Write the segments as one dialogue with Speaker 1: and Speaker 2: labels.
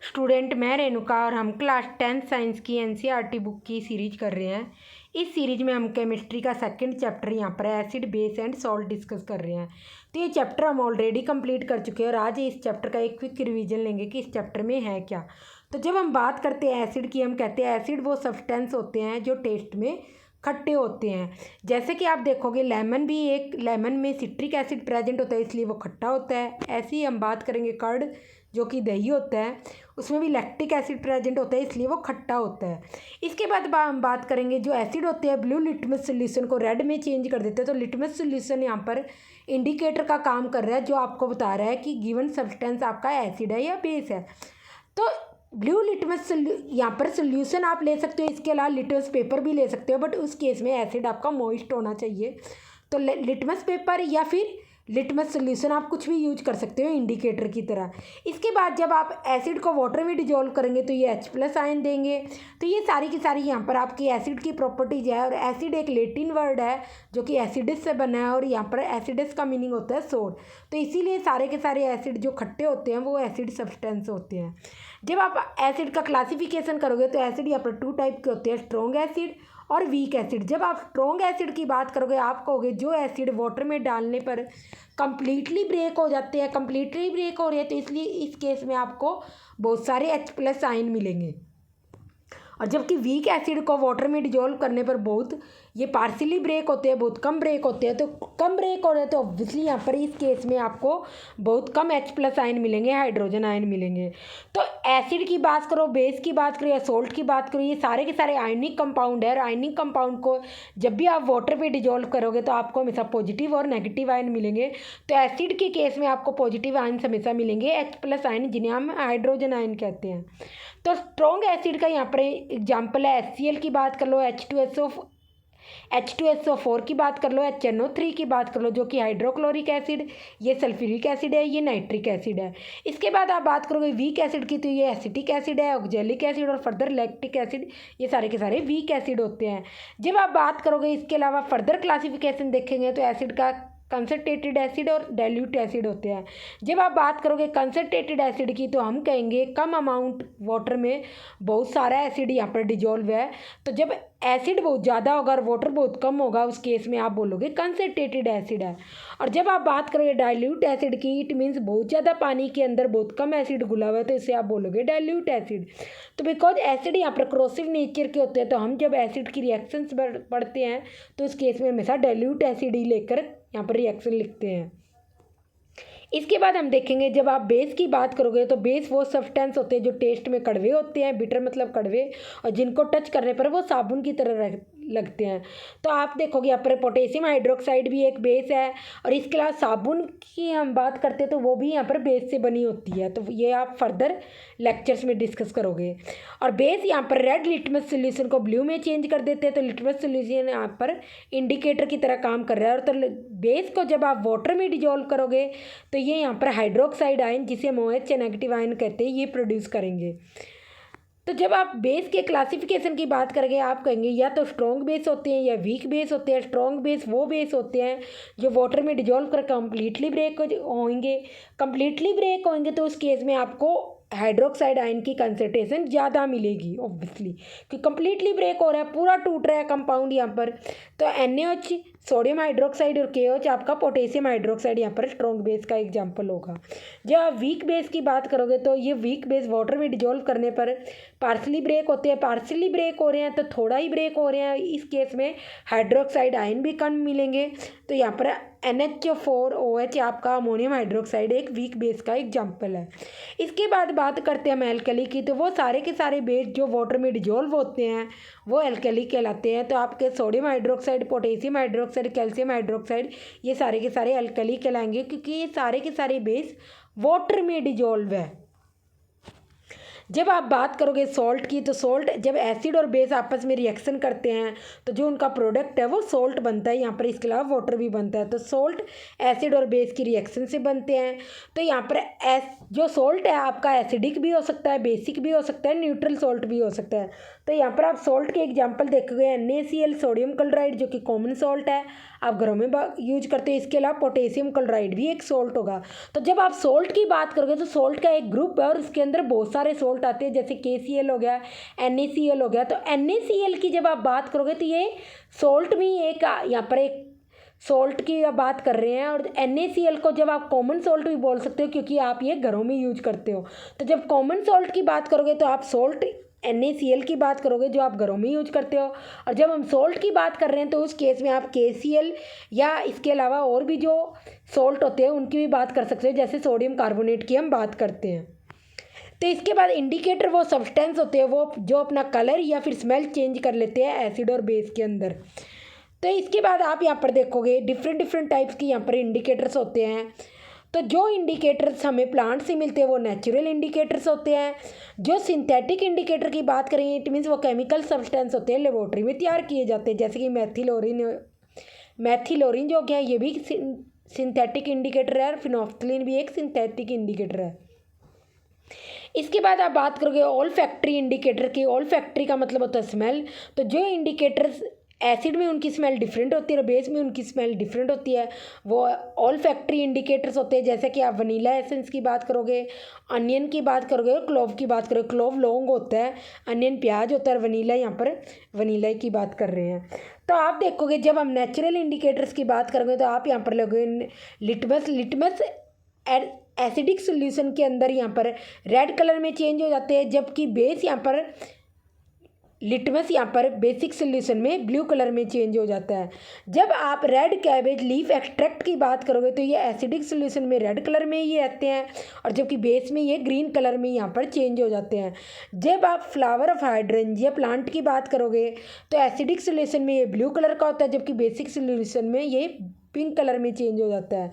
Speaker 1: Student मैं रेणुका और हम क्लास 10 साइंस की एनसीईआरटी बुक की सीरीज कर रहे हैं। इस सीरीज में हम केमिस्ट्री का सेकंड चैप्टर यहाँ पर acid base and salt discuss कर रहे हैं। तो ये चैप्टर हम ऑलरेडी कंप्लीट कर चुके हैं और आज इस चैप्टर का एक क्विक रिवीजन लेंगे कि इस चैप्टर में है क्या। तो जब हम बात करते हैं एसिड की, हम कहते हैं एसिड वो सब्सटेंस होते हैं जो टेस्ट में खट्टे होते हैं। जैसे कि आप देखोगे लेमन में सिट्रिक एसिड प्रेजेंट होता है इसलिए वो खट्टा होता है। ऐसे ही हम बात करेंगे कर्ड जो कि दही होता है, उसमें भी लैक्टिक एसिड प्रेजेंट होता है इसलिए वो खट्टा होता है। इसके बाद हम बात करेंगे जो एसिड होते हैं ब्लू लिटमस सोल्यूशन को रेड में चेंज कर देते हैं। तो लिटमस सोल्यूशन यहाँ पर इंडिकेटर का काम कर रहा है जो आपको बता रहा है कि गिवन सब्सटेंस आपका एसिड है या बेस है। तो ब्लू लिटमस यहाँ पर सोल्यूशन आप ले सकते हो, इसके अलावा लिटमस पेपर भी ले सकते हो, बट उस केस में एसिड आपका मॉइस्ट होना चाहिए। तो लिटमस पेपर या फिर लिटमस सोल्यूशन आप कुछ भी यूज कर सकते हो इंडिकेटर की तरह। इसके बाद जब आप एसिड को वाटर में डिजोल्व करेंगे तो ये H+ आयन देंगे। तो ये सारी की सारी यहाँ पर आपकी एसिड की प्रॉपर्टीज है। और एसिड एक लैटिन वर्ड है जो कि एसिडस से बना है और यहाँ पर एसिडस का मीनिंग होता है सोर। तो इसीलिए सारे के सारे एसिड जो खट्टे होते हैं वो एसिड सब्सटेंस होते हैं। जब आप एसिड का क्लासिफिकेशन करोगे तो एसिड यहाँ पर 2 टाइप के होते हैं, स्ट्रॉन्ग एसिड और वीक एसिड। जब आप स्ट्रॉन्ग एसिड की बात करोगे आप कहोगे जो एसिड वाटर में डालने पर कंप्लीटली ब्रेक हो जाते हैं, कंप्लीटली ब्रेक हो रहे हैं, तो इसलिए इस केस में आपको बहुत सारे H+ आयन मिलेंगे। और जबकि वीक एसिड को वाटर में डिजोल्व करने पर बहुत ये पार्शियली ब्रेक होते हैं, बहुत कम ब्रेक होते हैं। तो कम ब्रेक हो रहे हैं तो ऑब्वियसली यहाँ पर इस केस में आपको बहुत कम H+ आयन मिलेंगे, हाइड्रोजन आयन मिलेंगे। तो एसिड की बात करो, बेस की बात करो या सोल्ट की बात करो, ये सारे के सारे आयनिक कंपाउंड है। और आयनिक कंपाउंड को जब भी आप वाटर पे डिजोल्व करोगे तो आपको हमेशा पॉजिटिव और नेगेटिव आयन मिलेंगे। तो एसिड के केस में आपको पॉजिटिव आयन हमेशा मिलेंगे, H+ आयन जिन्हें हम हाइड्रोजन आयन कहते हैं। तो स्ट्रॉन्ग एसिड का यहाँ पर एग्जाम्पल है HCl की बात कर लो, H2SO4 की बात कर लो, HNO3 की बात कर लो जो कि हाइड्रोक्लोरिक एसिड, ये सल्फ्यूरिक एसिड है, ये नाइट्रिक एसिड है। इसके बाद आप बात करोगे वीक एसिड की तो ये एसिटिक एसिड है, ऑक्जेलिक एसिड और फर्दर लैक्टिक एसिड, ये सारे के सारे वीक एसिड होते हैं। जब आप बात करोगे इसके अलावा फर्दर क्लासिफिकेशन देखेंगे तो एसिड का कंसनट्रेटेड एसिड और डाइल्यूट एसिड होते हैं। जब आप बात करोगे कंसनट्रेटेड एसिड की तो हम कहेंगे कम अमाउंट वाटर में बहुत सारा एसिड यहाँ पर डिजोल्व है। तो जब एसिड बहुत ज़्यादा होगा और वाटर बहुत कम होगा उस केस में आप बोलोगे कंसनट्रेटेड एसिड है। और जब आप बात करोगे डाइल्यूट एसिड की, इट मीन्स बहुत ज़्यादा पानी के अंदर बहुत कम एसिड घुला हुआ है, तो इसे आप बोलोगे डाइल्यूट एसिड। तो बिकॉज एसिड यहाँ पर क्रोसिव नेचर के होते हैं तो हम जब एसिड की रिएक्शंस पढ़ते हैं तो उस केस में हमेशा डाइल्यूट एसिड ही लेकर यहाँ पर रिएक्शन लिखते हैं। इसके बाद हम देखेंगे जब आप बेस की बात करोगे तो बेस वो सब्सटेंस होते हैं जो टेस्ट में कड़वे होते हैं, बिटर मतलब कड़वे, और जिनको टच करने पर वो साबुन की तरह लगते हैं। तो आप देखोगे यहाँ पर पोटेशियम हाइड्रोक्साइड भी एक बेस है। और इसके अलावा साबुन की हम बात करते हैं तो वो भी यहाँ पर बेस से बनी होती है। तो ये आप फर्दर लेक्चर्स में डिस्कस करोगे। और बेस यहाँ पर रेड लिटमस सोल्यूशन को ब्लू में चेंज कर देते हैं। तो लिटमस सोल्यूशन यहाँ पर इंडिकेटर की तरह काम कर रहा है। और तो बेस को जब आप वाटर में डिजोल्व करोगे तो ये यहाँ पर हाइड्रोक्साइड आयन जिसे हम OH नेगेटिव आयन कहते हैं ये प्रोड्यूस करेंगे। तो जब आप बेस के क्लासिफिकेशन की बात करेंगे आप कहेंगे या तो स्ट्रॉन्ग बेस होते हैं या वीक बेस होते हैं। स्ट्रॉन्ग बेस वो बेस होते हैं जो वाटर में डिजोल्व कर कंप्लीटली ब्रेक होंगे। कंप्लीटली ब्रेक होंगे तो उस केस में आपको हाइड्रोक्साइड आयन की कंसंट्रेशन ज़्यादा मिलेगी ऑब्वियसली, कि कंप्लीटली ब्रेक हो रहा है, पूरा टूट रहा है कंपाउंड यहाँ पर। तो NaOH सोडियम हाइड्रोक्साइड और KOH आपका पोटेशियम हाइड्रोक्साइड यहाँ पर स्ट्रॉन्ग बेस का एग्जांपल होगा। जब आप वीक बेस की बात करोगे तो ये वीक बेस वाटर में डिजोल्व करने पर पार्शली ब्रेक होते हैं, पार्शली ब्रेक हो रहे हैं तो थोड़ा ही ब्रेक हो रहे हैं, इस केस में हाइड्रोक्साइड आयन भी कम मिलेंगे। तो यहाँ पर NH4OH आपका अमोनियम हाइड्रोक्साइड एक वीक बेस का एग्जाम्पल है। इसके बाद बात करते हैं हम एल्कली की। तो वो सारे के सारे बेस जो वाटर में डिजोल्व होते हैं वो एल्कली कहलाते हैं। तो आपके sodium hydroxide, potassium hydroxide, calcium hydroxide ये सारे के सारे एल्कली कहलाएंगे क्योंकि ये सारे के सारे बेस वाटर में डिजोल्व है। जब आप बात करोगे सॉल्ट की तो सॉल्ट जब एसिड और बेस आपस में रिएक्शन करते हैं तो जो उनका प्रोडक्ट है वो सॉल्ट बनता है। यहाँ पर इसके अलावा वाटर भी बनता है। तो सॉल्ट एसिड और बेस की रिएक्शन से बनते हैं। तो यहाँ पर जो सॉल्ट है आपका एसिडिक भी हो सकता है, बेसिक भी हो सकता है, न्यूट्रल सॉल्ट भी हो सकता है। तो यहाँ पर आप सॉल्ट के एग्जाम्पल देखोगे NaCl सोडियम क्लोराइड जो कि कॉमन सॉल्ट है, आप घरों में यूज करते हो। इसके अलावा पोटेशियम क्लोराइड भी एक सॉल्ट होगा। तो जब आप सॉल्ट की बात करोगे तो सॉल्ट का एक ग्रुप है और इसके अंदर बहुत सारे सॉल्ट सॉल्ट आते हैं, जैसे KCl हो गया, NaCl हो गया। तो NaCl की जब आप बात करोगे तो ये सॉल्ट भी एक यहाँ पर एक सॉल्ट की आप बात कर रहे हैं। और NaCl को जब आप कॉमन सॉल्ट भी बोल सकते हो, क्योंकि आप ये घरों में यूज करते हो। तो जब कॉमन सॉल्ट की बात करोगे तो आप सॉल्ट NaCl की बात करोगे जो आप घरों में यूज करते हो। और जब हम सॉल्ट की बात कर रहे हैं तो उस केस में आप KCl या इसके अलावा और भी जो सॉल्ट होते हैं उनकी भी बात कर सकते हो, जैसे सोडियम कार्बोनेट की हम बात करते हैं। तो इसके बाद इंडिकेटर वो सब्सटेंस होते हैं वो जो अपना कलर या फिर स्मेल चेंज कर लेते हैं एसिड और बेस के अंदर। तो इसके बाद आप यहाँ पर देखोगे डिफरेंट टाइप्स की यहाँ पर इंडिकेटर्स होते हैं। तो जो इंडिकेटर्स हमें प्लांट से मिलते हैं वो नेचुरल इंडिकेटर्स होते हैं। जो सिंथेटिक इंडिकेटर की बात करेंगे इट मीन्स वो केमिकल सब्सटेंस होते हैं, लेबोरेटरी में तैयार किए जाते हैं, जैसे कि मैथिलोरिन जो क्या है ये भी सिंथेटिक इंडिकेटर है, और फिनोफ्थलीन भी एक सिंथेटिक इंडिकेटर है। इसके बाद आप बात करोगे ऑल फैक्ट्री इंडिकेटर की। ऑल फैक्ट्री का मतलब होता है स्मेल। तो जो इंडिकेटर्स एसिड में उनकी स्मेल डिफरेंट होती है और बेस में उनकी स्मेल डिफरेंट होती है वो ऑल फैक्ट्री इंडिकेटर्स होते हैं। जैसे कि आप वनीला एसेंस की बात करोगे, अनियन की बात करोगे और क्लोव की बात करोगे। क्लोव लौंग होता है, अनियन प्याज होता है, और वनीला यहाँ पर वनीला की बात कर रहे हैं। तो आप देखोगे जब हम नेचुरल इंडिकेटर्स की बात करोगे तो आप यहाँ पर लोगे लिटमस एसिडिक सोल्यूशन के अंदर यहाँ पर रेड कलर में चेंज हो जाते हैं, जबकि बेस यहाँ पर लिटमस यहाँ पर बेसिक सोल्यूशन में ब्लू कलर में चेंज हो जाता है। जब आप रेड कैबेज लीफ एक्सट्रैक्ट की बात करोगे तो ये एसिडिक सोल्यूशन में रेड कलर में ही रहते हैं, और जबकि बेस में ये ग्रीन कलर में यहाँ पर चेंज हो जाते हैं। जब आप फ्लावर ऑफ हाइड्रेंजिया प्लांट की बात करोगे तो एसिडिक सोल्यूशन में ये ब्लू कलर का होता है, जबकि बेसिक सोल्यूशन में ये पिंक कलर में चेंज हो जाता है।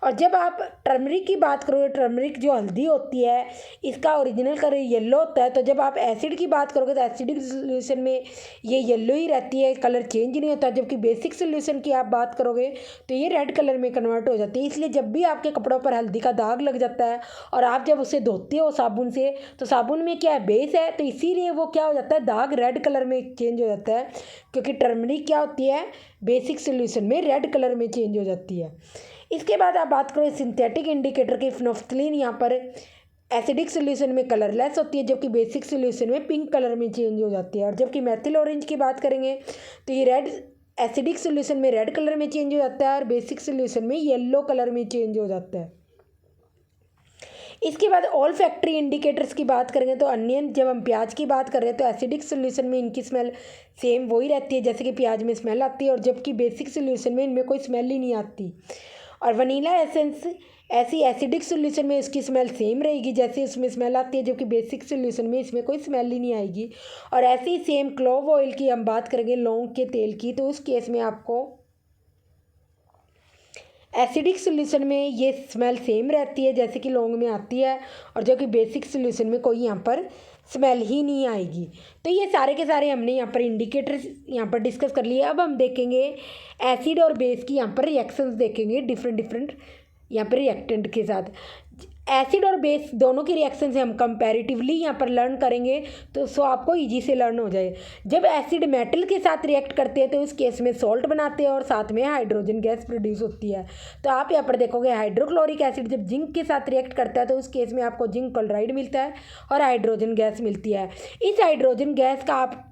Speaker 1: और जब आप टर्मरिक की बात करोगे, टर्मरिक जो हल्दी होती है इसका ओरिजिनल कलर येलो होता है। तो जब आप एसिड की बात करोगे तो एसिडिक सोल्यूशन में ये येलो ही रहती है, कलर चेंज नहीं होता, जबकि बेसिक सोल्यूशन की आप बात करोगे तो ये रेड कलर में कन्वर्ट हो जाती है। इसलिए जब भी आपके कपड़ों पर हल्दी का दाग लग जाता है और आप जब उसे धोते हो साबुन से, तो साबुन में क्या है, बेस है, तो इसीलिए वो क्या हो जाता है, दाग रेड कलर में चेंज हो जाता है, क्योंकि टर्मरिक क्या होती है, बेसिक सोल्यूशन में रेड कलर में चेंज हो जाती है। इसके बाद आप बात करें सिंथेटिक इंडिकेटर की। फिनोफ्थलीन यहाँ पर एसिडिक सोल्यूशन में कलरलेस होती है, जबकि बेसिक सोल्यूशन में पिंक कलर में चेंज हो जाती है। और जबकि मेथिल ऑरेंज की बात करेंगे तो ये रेड एसिडिक सोल्यूशन में रेड कलर में चेंज हो जाता है और बेसिक सोल्यूशन में येलो कलर में चेंज हो जाता है। इसके बाद ऑल फैक्ट्री इंडिकेटर्स की बात करेंगे तो अनियन, जब हम प्याज की बात कर रहे हैं तो एसिडिक सोल्यूशन में इनकी स्मेल सेम वही रहती है, जैसे कि प्याज में स्मेल आती है, और जबकि बेसिक सोल्यूशन में इनमें कोई स्मेल ही नहीं आती। और वनीला एसेंस ऐसी एसिडिक सोल्यूशन में इसकी स्मेल सेम रहेगी, जैसे इसमें स्मेल आती है, जबकि बेसिक सोल्यूशन में इसमें कोई स्मेल ही नहीं आएगी। और ऐसे ही सेम क्लोव ऑयल की हम बात करेंगे, लौंग के तेल की, तो उस केस में आपको एसिडिक सोल्यूशन में ये स्मेल सेम रहती है जैसे कि लौंग में आती है, और जो कि बेसिक सोल्यूशन में कोई यहाँ पर स्मेल ही नहीं आएगी। तो ये सारे के सारे हमने यहाँ पर इंडिकेटर्स यहाँ पर डिस्कस कर लिए। अब हम देखेंगे एसिड और बेस की यहाँ पर रिएक्शंस देखेंगे डिफरेंट यहाँ पर रिएक्टेंट के साथ। एसिड और बेस दोनों की रिएक्शन से हम कंपैरेटिवली यहाँ पर लर्न करेंगे, तो सो आपको इजी से लर्न हो जाए। जब एसिड मेटल के साथ रिएक्ट करते हैं तो उस केस में सॉल्ट बनाते हैं और साथ में हाइड्रोजन गैस प्रोड्यूस होती है। तो आप यहाँ पर देखोगे हाइड्रोक्लोरिक एसिड जब जिंक के साथ रिएक्ट करता है तो उस केस में आपको जिंक क्लोराइड मिलता है और हाइड्रोजन गैस मिलती है। इस हाइड्रोजन गैस का आप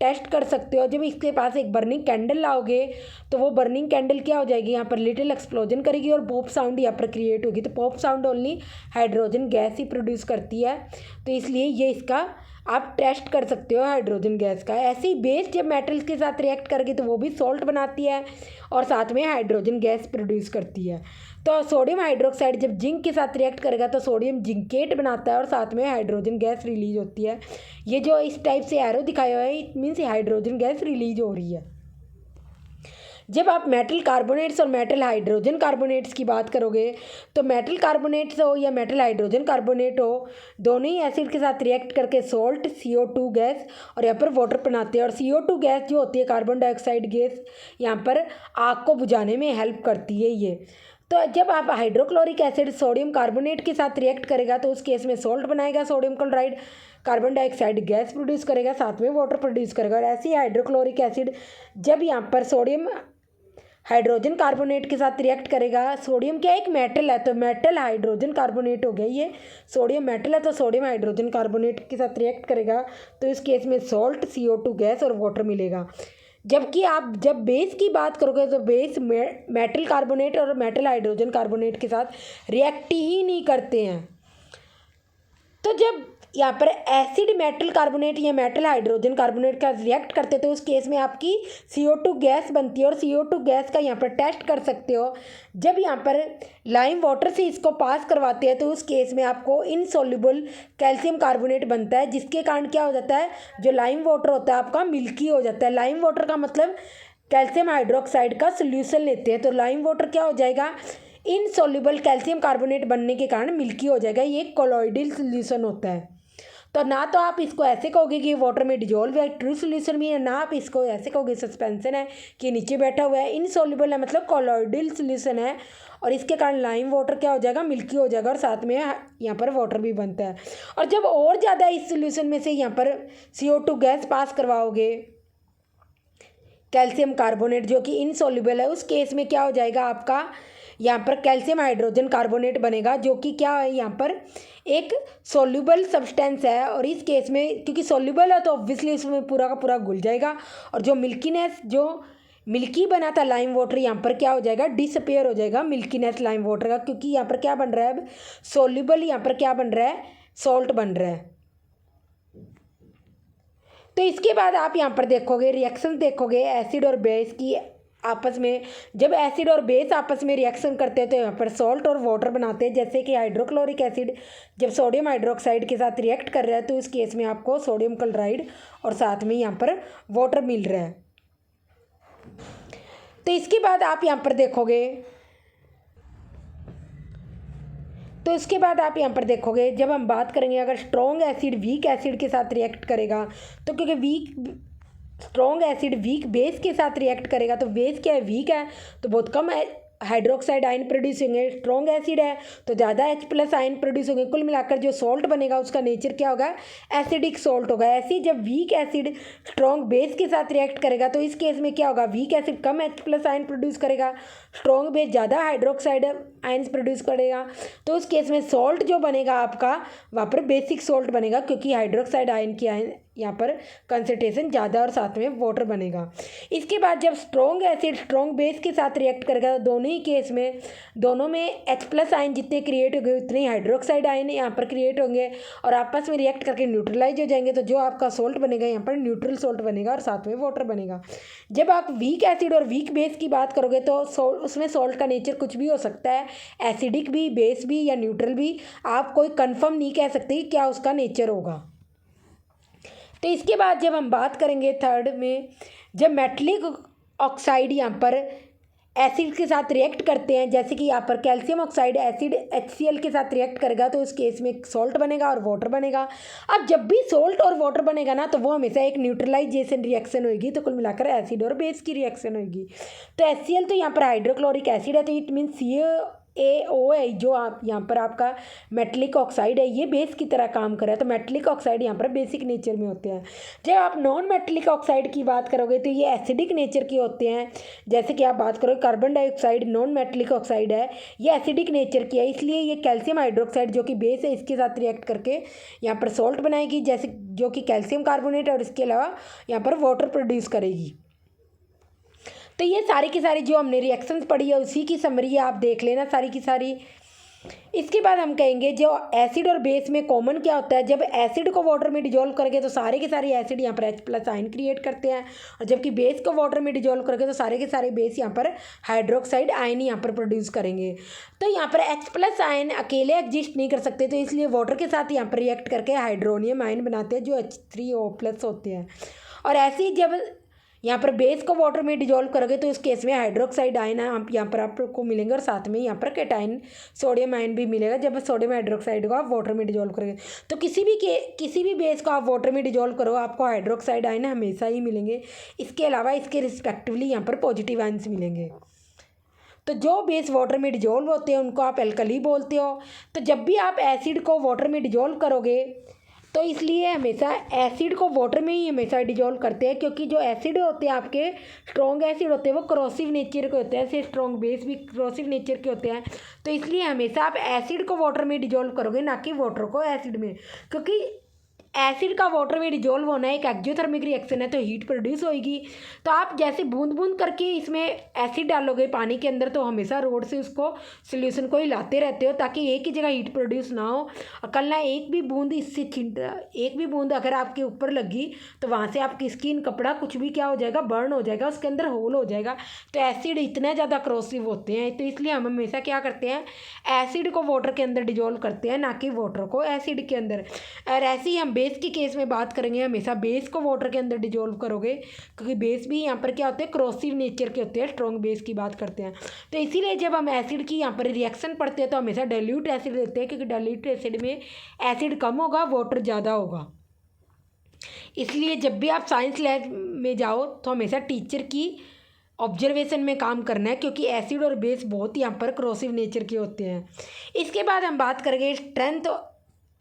Speaker 1: टेस्ट कर सकते हो। जब इसके पास एक बर्निंग कैंडल लाओगे तो वो बर्निंग कैंडल क्या हो जाएगी, यहाँ पर लिटिल एक्सप्लोजन करेगी और पॉप साउंड यहाँ पर क्रिएट होगी। तो pop sound only hydrogen gas ही प्रोड्यूस करती है, तो इसलिए ये इसका आप टेस्ट कर सकते हो हाइड्रोजन गैस का। ऐसे ही बेस जब मेटल्स के साथ रिएक्ट करेगी तो वो भी सॉल्ट बनाती है और साथ में हाइड्रोजन गैस प्रोड्यूस करती है। तो सोडियम हाइड्रोक्साइड जब जिंक के साथ रिएक्ट करेगा तो सोडियम जिंकेट बनाता है और साथ में हाइड्रोजन गैस रिलीज होती है। ये जो इस टाइप से एरो दिखाया हुआ है it means hydrogen gas release हो रही है। जब आप मेटल कार्बोनेट्स और मेटल हाइड्रोजन कार्बोनेट्स की बात करोगे तो मेटल कार्बोनेट्स हो या मेटल हाइड्रोजन कार्बोनेट हो, दोनों ही एसिड के साथ रिएक्ट करके सॉल्ट CO2 गैस और यहाँ पर वाटर बनाते हैं। और CO2 गैस जो होती है कार्बन डाइऑक्साइड गैस, यहाँ पर आग को बुझाने में हेल्प करती है ये। तो जब आप हाइड्रोक्लोरिक एसिड सोडियम कार्बोनेट के साथ रिएक्ट करेगा तो उस केस में सॉल्ट बनाएगा, sodium chloride carbon dioxide gas produce करेगा, साथ में वाटर प्रोड्यूस करेगा। और ऐसे ही हाइड्रोक्लोरिक एसिड जब यहाँ पर सोडियम हाइड्रोजन कार्बोनेट के साथ रिएक्ट करेगा। सोडियम क्या एक मेटल है, तो मेटल हाइड्रोजन कार्बोनेट हो गया। ये सोडियम मेटल है तो सोडियम हाइड्रोजन कार्बोनेट के साथ रिएक्ट करेगा, तो इस केस में सॉल्ट, CO2 गैस और वाटर मिलेगा। जबकि आप जब बेस की बात करोगे तो बेस मेटल कार्बोनेट और मेटल हाइड्रोजन कार्बोनेट के साथ रिएक्ट ही नहीं करते हैं। तो जब यहाँ पर एसिड मेटल कार्बोनेट या मेटल हाइड्रोजन कार्बोनेट का रिएक्ट करते तो उस केस में आपकी CO2 गैस बनती है, और CO2 गैस का यहाँ पर टेस्ट कर सकते हो। जब यहाँ पर लाइम वाटर से इसको पास करवाते हैं तो उस केस में आपको इनसॉल्युबल कैल्शियम कार्बोनेट बनता है, जिसके कारण क्या हो जाता है, जो लाइम वाटर होता है आपका मिल्की हो जाता है। लाइम वाटर का मतलब कैल्शियम हाइड्रोक्साइड का सोल्यूशन लेते हैं, तो लाइम वाटर क्या हो जाएगा, इनसॉल्युबल कैल्शियम कार्बोनेट बनने के कारण मिल्की हो जाएगा। ये कोलॉइडल सोल्यूशन होता है। तो ना तो आप इसको ऐसे कहोगे कि वाटर में डिजोल्व है, ट्रू सोल्यूशन भी है, ना आप इसको ऐसे कहोगे सस्पेंशन है कि नीचे बैठा हुआ है। इनसॉल्युबल है मतलब कोलॉइडल सोल्यूशन है, और इसके कारण लाइम वाटर क्या हो जाएगा, मिल्की हो जाएगा, और साथ में यहाँ पर वाटर भी बनता है। और जब और ज़्यादा इस सोल्यूशन में से यहाँ पर CO2 गैस पास करवाओगे, कैल्शियम कार्बोनेट जो कि इनसॉल्युबल है, उस केस में क्या हो जाएगा, आपका यहाँ पर कैल्शियम हाइड्रोजन कार्बोनेट बनेगा, जो कि क्या है, यहाँ पर एक सोल्यूबल सब्सटेंस है। और इस केस में क्योंकि सोल्यूबल है तो ऑब्वियसली इसमें पूरा का पूरा घुल जाएगा, और जो मिल्कीनेस, जो मिल्की बना था लाइम वाटर, यहाँ पर क्या हो जाएगा, डिसअपेयर हो जाएगा मिल्कीनेस लाइम वाटर का, क्योंकि यहाँ पर क्या बन रहा है, अब सोल्यूबल यहाँ पर क्या बन रहा है, सॉल्ट बन रहा है। तो इसके बाद आप यहाँ पर देखोगे रिएक्शन देखोगे एसिड और बेस की आपस में। जब एसिड और बेस आपस में रिएक्शन करते हैं तो यहाँ पर सॉल्ट और वाटर बनाते हैं, जैसे कि हाइड्रोक्लोरिक एसिड जब सोडियम हाइड्रोक्साइड के साथ रिएक्ट कर रहा है तो इस केस में आपको सोडियम क्लोराइड और साथ में यहाँ पर वाटर मिल रहा है। तो इसके बाद आप यहाँ पर देखोगे, तो इसके बाद आप यहाँ पर देखोगे जब हम बात करेंगे अगर स्ट्रॉन्ग एसिड वीक एसिड के साथ रिएक्ट करेगा, तो क्योंकि स्ट्रॉन्ग एसिड वीक बेस के साथ रिएक्ट करेगा, तो बेस क्या है, वीक है तो बहुत कम हाइड्रोक्साइड आयन प्रोड्यूस होंगे। स्ट्रॉन्ग एसिड है तो ज़्यादा H+ आयन प्रोड्यूस होंगे। कुल मिलाकर जो सॉल्ट बनेगा उसका नेचर क्या होगा, एसिडिक सॉल्ट होगा। ऐसे ही जब वीक एसिड स्ट्रॉन्ग बेस के साथ रिएक्ट करेगा तो इस केस में क्या होगा, वीक एसिड कम H+ आयन प्रोड्यूस करेगा, स्ट्रॉन्ग बेस ज़्यादा हाइड्रोक्साइड आयन्स प्रोड्यूस करेगा। तो उस केस में सॉल्ट जो बनेगा आपका वहाँ पर बेसिक सॉल्ट बनेगा, क्योंकि हाइड्रोक्साइड आयन की आयन यहाँ पर कंसंट्रेशन ज़्यादा और साथ में वाटर बनेगा। इसके बाद जब स्ट्रॉन्ग एसिड स्ट्रॉन्ग बेस के साथ रिएक्ट करेगा तो दोनों ही केस में दोनों में H+ आयन जितने क्रिएट होंगे उतने ही हाइड्रोक्साइड आयन यहाँ पर क्रिएट होंगे और आपस में रिएक्ट करके न्यूट्रलाइज हो जाएंगे। तो जो आपका सॉल्ट बनेगा यहाँ पर न्यूट्रल सॉल्ट बनेगा और साथ में वाटर बनेगा। जब आप वीक एसिड और वीक बेस की बात करोगे तो उसमें सॉल्ट का नेचर कुछ भी हो सकता है, एसिडिक भी, बेस भी या न्यूट्रल भी। आप कोई कंफर्म नहीं कह सकते कि क्या उसका नेचर होगा। तो इसके बाद जब हम बात करेंगे थर्ड में, जब मेटलिक ऑक्साइड यहाँ पर एसिड के साथ रिएक्ट करते हैं, जैसे कि यहाँ पर कैल्शियम ऑक्साइड एसिड HCl के साथ रिएक्ट करेगा तो उस केस में सॉल्ट बनेगा और वाटर बनेगा। अब जब भी सॉल्ट और वाटर बनेगा ना तो वो हमेशा एक न्यूट्रलाइजेशन रिएक्शन होगी, तो कुल मिलाकर एसिड और बेस की रिएक्शन होगी। तो HCl तो यहाँ पर हाइड्रोक्लोरिक एसिड है, तो इट मीन CaO है जो आप यहाँ पर आपका मेटलिक ऑक्साइड है, ये बेस की तरह काम कर रहा है। तो मेटलिक ऑक्साइड यहाँ पर बेसिक नेचर में होते हैं। जब आप नॉन मेटलिक ऑक्साइड की बात करोगे तो ये एसिडिक नेचर के होते हैं। जैसे कि आप बात करोगे carbon dioxide non metallic oxide है, ये एसिडिक नेचर की है, इसलिए ये कैल्शियम हाइड्रोक्साइड जो कि बेस है इसके साथ रिएक्ट करके यहाँ पर सॉल्ट बनाएगी, जैसे जो कि कैल्शियम कार्बोनेट, और इसके अलावा यहाँ पर वाटर प्रोड्यूस करेगी। तो ये सारी की सारी जो हमने रिएक्शंस पढ़ी है उसी की समरी है, आप देख लेना सारी की सारी। इसके बाद हम कहेंगे जो एसिड और बेस में कॉमन क्या होता है, जब एसिड को वाटर में डिजोल्व करेंगे तो सारे के सारे एसिड यहाँ पर H+ आयन क्रिएट करते हैं, और जबकि बेस को वाटर में डिजोल्व करेंगे तो सारे के सारे बेस यहाँ पर हाइड्रोक्साइड आयन यहाँ पर प्रोड्यूस करेंगे। तो यहाँ पर H+ आयन अकेले एग्जिस्ट नहीं कर सकते, तो इसलिए वाटर के साथ यहाँ पर रिएक्ट करके हाइड्रोनियम आयन बनाते हैं जो H3O+ होते हैं। और ऐसे ही जब यहाँ पर बेस को वाटर में डिजोल्व करोगे तो इस केस में हाइड्रोक्साइड आयन आप यहाँ पर आपको मिलेंगे, और साथ में यहाँ पर कैटाइन सोडियम आयन भी मिलेगा जब सोडियम हाइड्रोक्साइड को आप वाटर में डिजोल्व करोगे। तो किसी भी बेस को आप वाटर में डिजोल्व करो आपको हाइड्रोक्साइड आयन हमेशा ही मिलेंगे। इसके अलावा इसके रिस्पेक्टिवली यहाँ पर पॉजिटिव आयन्स मिलेंगे। तो जो बेस वाटर में डिजोल्व होते हैं उनको आप एल्कली बोलते हो। तो जब भी आप एसिड को वाटर में डिजोल्व करोगे तो इसलिए हमेशा एसिड को वाटर में ही हमेशा डिजोल्व करते हैं, क्योंकि जो एसिड होते हैं आपके स्ट्रॉन्ग एसिड होते हैं वो क्रोसिव नेचर के होते हैं, ऐसे स्ट्रॉन्ग बेस भी क्रोसिव नेचर के होते हैं। तो इसलिए हमेशा आप एसिड को वाटर में डिजोल्व करोगे, ना कि वाटर को एसिड में, क्योंकि एसिड का वाटर में डिजोल्व होना एक एक्जियोथर्मिक रिएक्शन है, तो हीट प्रोड्यूस होगी। तो आप जैसे बूंद बूंद करके इसमें एसिड डालोगे पानी के अंदर, तो हमेशा रोड से उसको सोल्यूशन को हिलाते रहते हो ताकि एक ही जगह हीट प्रोड्यूस ना हो। और कल ना एक भी बूंद इससे एक भी बूंद अगर आपके ऊपर लगी तो वहाँ से आपकी स्किन, कपड़ा, कुछ भी क्या हो जाएगा, बर्न हो जाएगा, उसके अंदर होल हो जाएगा। तो एसिड इतने ज़्यादा क्रोसिव होते हैं, तो इसलिए हम हमेशा क्या करते हैं, एसिड को वाटर के अंदर डिजोल्व करते हैं, ना कि वाटर को एसिड के अंदर। और ऐसे ही हम बेस के केस में बात करेंगे, हमेशा बेस को वाटर के अंदर डिजोल्व करोगे, क्योंकि बेस भी यहाँ पर क्या होते हैं, क्रोसिव नेचर के होते हैं, स्ट्रॉन्ग बेस की बात करते हैं। तो इसीलिए जब हम एसिड की यहाँ पर रिएक्शन पढ़ते हैं तो हमेशा डाइल्यूट एसिड लेते हैं, क्योंकि डाइल्यूट एसिड में एसिड कम होगा, वाटर ज़्यादा होगा। इसलिए जब भी आप साइंस लैब में जाओ तो हमेशा टीचर की ऑब्जर्वेशन में काम करना है, क्योंकि एसिड और बेस बहुत यहाँ पर क्रोसिव नेचर के होते हैं। इसके बाद हम बात करेंगे स्ट्रेंथ,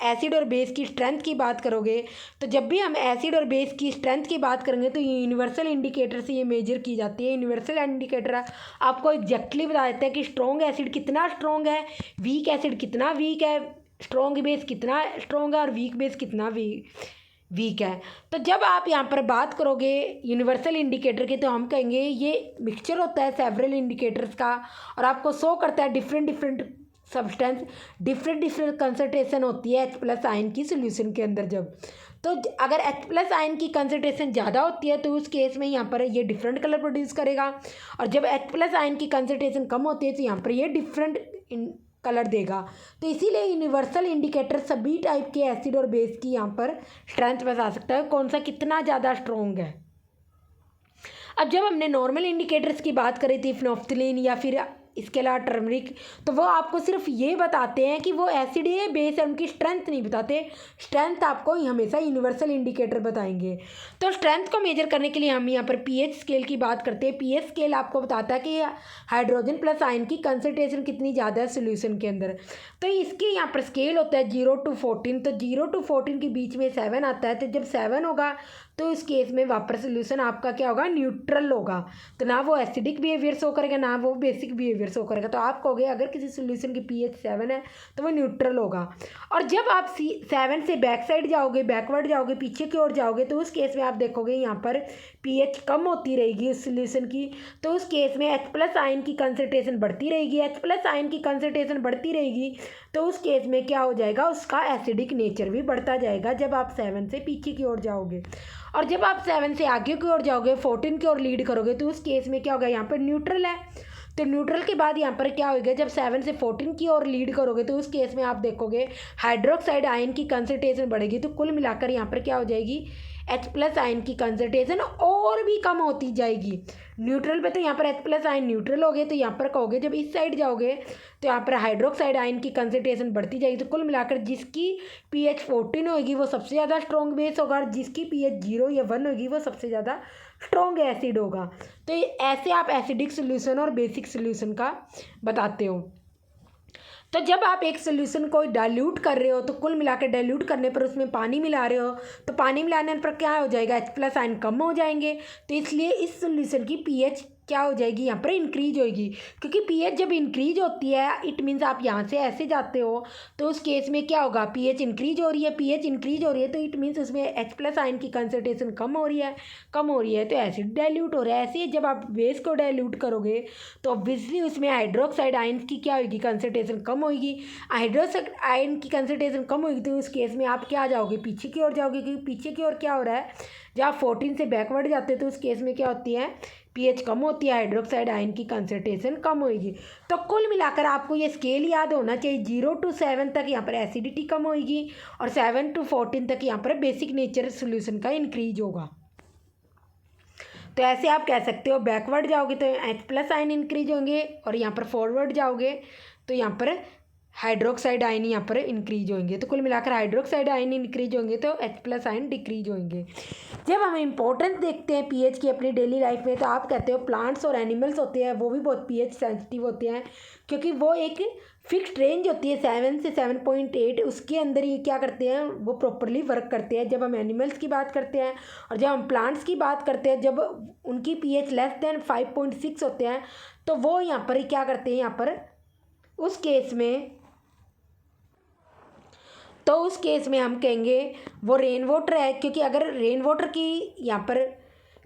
Speaker 1: एसिड और बेस की स्ट्रेंथ की बात करोगे, तो जब भी हम एसिड और बेस की स्ट्रेंथ की बात करेंगे तो यूनिवर्सल इंडिकेटर से ये मेजर की जाती है। यूनिवर्सल इंडिकेटर आपको एग्जैक्टली बता देता है कि स्ट्रॉन्ग एसिड कितना स्ट्रॉन्ग है, वीक एसिड कितना वीक है, स्ट्रॉन्ग बेस कितना स्ट्रॉन्ग है और वीक बेस कितना वीक है। तो जब आप यहाँ पर बात करोगे यूनिवर्सल इंडिकेटर की, तो हम कहेंगे ये मिक्सचर होता है सेवरल इंडिकेटर्स का, और आपको शो करता है डिफरेंट सब्सटेंस, डिफरेंट कंसंट्रेशन होती है H+ आयन की सोल्यूशन के अंदर। जब तो अगर H+ आयन की कंसंट्रेशन ज़्यादा होती है तो उस केस में यहाँ पर ये डिफरेंट कलर प्रोड्यूस करेगा, और जब H+ आयन की कंसंट्रेशन कम होती है तो यहाँ पर ये डिफरेंट कलर देगा। तो इसीलिए यूनिवर्सल इंडिकेटर सभी टाइप के एसिड और बेस की यहाँ पर स्ट्रेंथ बता सकता है, कौन सा कितना ज़्यादा स्ट्रॉन्ग है। अब जब हमने नॉर्मल इंडिकेटर्स की बात करी थी, फिनोल्फ्थलीन या फिर इसके अलावा टर्मरिक, तो वो आपको सिर्फ ये बताते हैं कि वो एसिड है बेस है, उनकी स्ट्रेंथ नहीं बताते। स्ट्रेंथ आपको हमेशा यूनिवर्सल इंडिकेटर बताएंगे। तो स्ट्रेंथ को मेजर करने के लिए हम यहाँ पर पीएच स्केल की बात करते हैं। पीएच स्केल आपको बताता है कि हाइड्रोजन प्लस आयन की कंसंट्रेशन कितनी ज़्यादा है सोल्यूशन के अंदर। तो इसके यहाँ पर स्केल होता है 0 to 14। तो 0 to 14 के बीच में 7 आता है, तो जब 7 होगा तो इस केस में वापर सोल्यूशन आपका क्या होगा, न्यूट्रल होगा। तो ना वो एसिडिक बिहेवियर शो करेगा, ना वो बेसिक बिहेवियर शो करेगा। तो आप कहोगे अगर किसी सोल्यूशन की पीएच 7 है तो वो न्यूट्रल होगा। और जब आप 7 से बैक साइड जाओगे, बैकवर्ड जाओगे, पीछे की ओर जाओगे, तो उस केस में आप देखोगे यहाँ पर पीएच कम होती रहेगी उस सोल्यूशन की। तो उस केस में H+ आयन की कंसंट्रेशन बढ़ती रहेगी। H+ आयन की कंसंट्रेशन बढ़ती रहेगी तो उस केस में क्या हो जाएगा, उसका एसिडिक नेचर भी बढ़ता जाएगा जब आप 7 से पीछे की ओर जाओगे। और जब आप 7 से आगे की ओर जाओगे, 14 की ओर लीड करोगे, तो उस केस में क्या होगा, यहाँ पर न्यूट्रल है। तो न्यूट्रल के बाद यहाँ पर क्या होगा, जब 7 से 14 की ओर लीड करोगे तो उस केस में आप देखोगे हाइड्रोक्साइड आयन की कंसंट्रेशन बढ़ेगी। तो कुल मिलाकर यहाँ पर क्या हो जाएगी, H+ आयन की कंसंट्रेशन और भी कम होती जाएगी। न्यूट्रल पे तो यहाँ पर H+ आयन न्यूट्रल हो गए, तो यहाँ पर कहोगे जब इस साइड जाओगे तो यहाँ पर हाइड्रोक्साइड आयन की कंसंट्रेशन बढ़ती जाएगी। तो कुल मिलाकर जिसकी pH 14 होगी वो सबसे ज़्यादा स्ट्रॉन्ग बेस होगा, और जिसकी pH 0 या 1 होगी वो सबसे ज़्यादा स्ट्रॉन्ग एसिड होगा। तो ऐसे आप एसिडिक सोल्यूशन और बेसिक सोल्यूशन का बताते हो। तो जब आप एक सोल्यूशन को डाइल्यूट कर रहे हो, तो कुल मिलाकर डाइल्यूट करने पर उसमें पानी मिला रहे हो, तो पानी मिलाने पर क्या हो जाएगा, H+ आयन कम हो जाएंगे। तो इसलिए इस सोल्यूशन की पीएच क्या हो जाएगी, यहाँ पर इंक्रीज होगी। क्योंकि पीएच जब इंक्रीज होती है, इट मीन्स आप यहाँ से ऐसे जाते हो तो उस केस में क्या होगा, पीएच इंक्रीज हो रही है। पीएच इंक्रीज हो रही है तो इट मीन्स उसमें H+ आयन की कंसंट्रेशन कम हो रही है तो एसिड डाइल्यूट हो रहा है। ऐसे ही जब आप बेस को डाइल्यूट करोगे तो ऑब्वियसली उसमें हाइड्रोक्साइड आयन की क्या होगी, कंसंट्रेशन कम होगी। हाइड्रोक्साइड आयन की कंसंट्रेशन कम होगी तो उस केस में आप क्या जाओगे, पीछे की ओर जाओगे। क्योंकि पीछे की ओर क्या हो रहा है, जब आप 14 से बैकवर्ड जाते हैं तो उस केस में क्या होती है, पीएच कम होती है, हाइड्रोक्साइड आयन की कंसंट्रेशन कम होगी। तो कुल मिलाकर आपको ये स्केल याद होना चाहिए, 0 to 7 तक यहाँ पर एसिडिटी कम होगी और 7 to 14 तक यहाँ पर बेसिक नेचर सोल्यूशन का इंक्रीज होगा। तो ऐसे आप कह सकते हो, बैकवर्ड जाओगे तो H+ आयन इंक्रीज होंगे, और यहाँ पर फॉरवर्ड जाओगे तो यहाँ पर हाइड्रोक्साइड आयन यहाँ पर इंक्रीज होंगे। तो कुल मिलाकर हाइड्रोक्साइड आयन इंक्रीज होंगे तो H+ आयन डिक्रीज होंगे। जब हम इंपॉर्टेंस देखते हैं पीएच की अपनी डेली लाइफ में, तो आप कहते हो प्लांट्स और एनिमल्स होते हैं वो भी बहुत पीएच सेंसिटिव होते हैं, क्योंकि वो एक फिक्स्ड रेंज होती है 7 से 7.8, उसके अंदर ये क्या करते हैं, वो प्रॉपरली वर्क करते हैं। जब हम एनिमल्स की बात करते हैं और जब हम प्लांट्स की बात करते हैं, जब उनकी पीएच लेस देन 5.6 होते हैं, तो वो यहाँ पर क्या करते हैं, यहाँ पर उस केस में हम कहेंगे वो रेन वाटर है, क्योंकि अगर रेन वाटर की यहाँ पर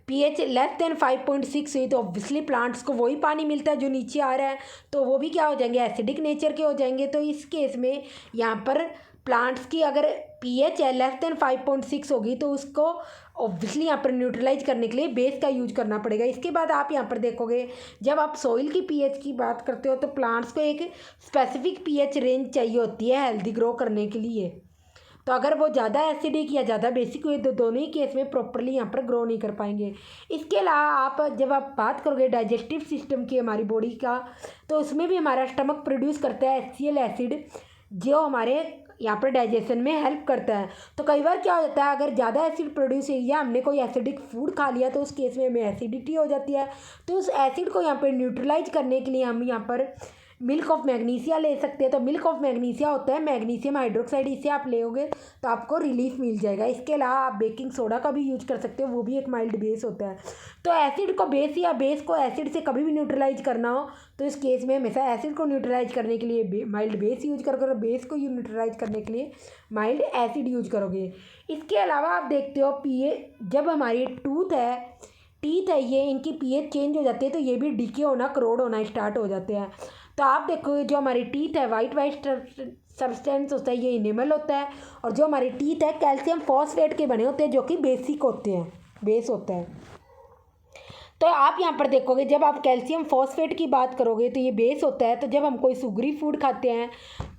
Speaker 1: पीएच लेस देन 5.6 हुई तो ऑब्वियसली प्लांट्स को वही पानी मिलता है जो नीचे आ रहा है, तो वो भी क्या हो जाएंगे, एसिडिक नेचर के हो जाएंगे। तो इस केस में यहाँ पर प्लांट्स की अगर पीएच है लेस देन 5.6 होगी तो उसको ऑब्वियसली यहाँ पर न्यूट्रलाइज करने के लिए बेस का यूज करना पड़ेगा। इसके बाद आप यहाँ पर देखोगे, जब आप सॉइल की पीएच की बात करते हो तो प्लांट्स को एक स्पेसिफिक पीएच रेंज चाहिए होती है हेल्दी ग्रो करने के लिए। तो अगर वो ज़्यादा एसिडिक या ज़्यादा बेसिक हुए तो दोनों ही केस में प्रॉपरली यहाँ पर ग्रो नहीं कर पाएंगे। इसके अलावा आप जब आप बात करोगे डाइजेस्टिव सिस्टम की हमारी बॉडी का, तो उसमें भी हमारा स्टमक प्रोड्यूस करता है HCl एसिड, जो हमारे यहाँ पर डाइजेशन में हेल्प करता है। तो कई बार क्या हो जाता है, अगर ज़्यादा एसिड प्रोड्यूस हुई या हमने कोई एसिडिक फूड खा लिया तो उस केस में हमें एसिडिटी हो जाती है। तो उस एसिड को यहाँ पर न्यूट्रलाइज करने के लिए हम यहाँ पर मिल्क ऑफ मैग्नीशिया ले सकते हैं। तो मिल्क ऑफ मैग्नीशिया होता है मैग्नीशियम हाइड्रोक्साइड, इसे आप लेोगे तो आपको रिलीफ मिल जाएगा। इसके अलावा आप बेकिंग सोडा का भी यूज कर सकते हो, वो भी एक माइल्ड बेस होता है। तो एसिड को बेस या बेस को एसिड से कभी भी न्यूट्रलाइज करना हो तो इस केस में हमेशा एसिड को न्यूट्रलाइज करने के लिए माइल्ड बेस यूज करोगे, बेस को न्यूट्रलाइज करने के लिए माइल्ड एसिड यूज करोगे। इसके अलावा आप देखते हो जब हमारी टीथ है ये, इनकी पीएच चेंज हो जाती है तो ये भी डीके होना, करोड होना स्टार्ट हो जाते हैं। तो आप देखोगे जो हमारी टीथ है वाइट सब्सटेंस होता है, ये इनेमल होता है, और जो हमारी टीथ है कैल्शियम फॉस्फेट के बने होते हैं जो कि बेसिक होते हैं, बेस होता है। तो आप यहाँ पर देखोगे जब आप कैल्शियम फॉस्फेट की बात करोगे तो ये बेस होता है। तो जब हम कोई सुगरी फूड खाते हैं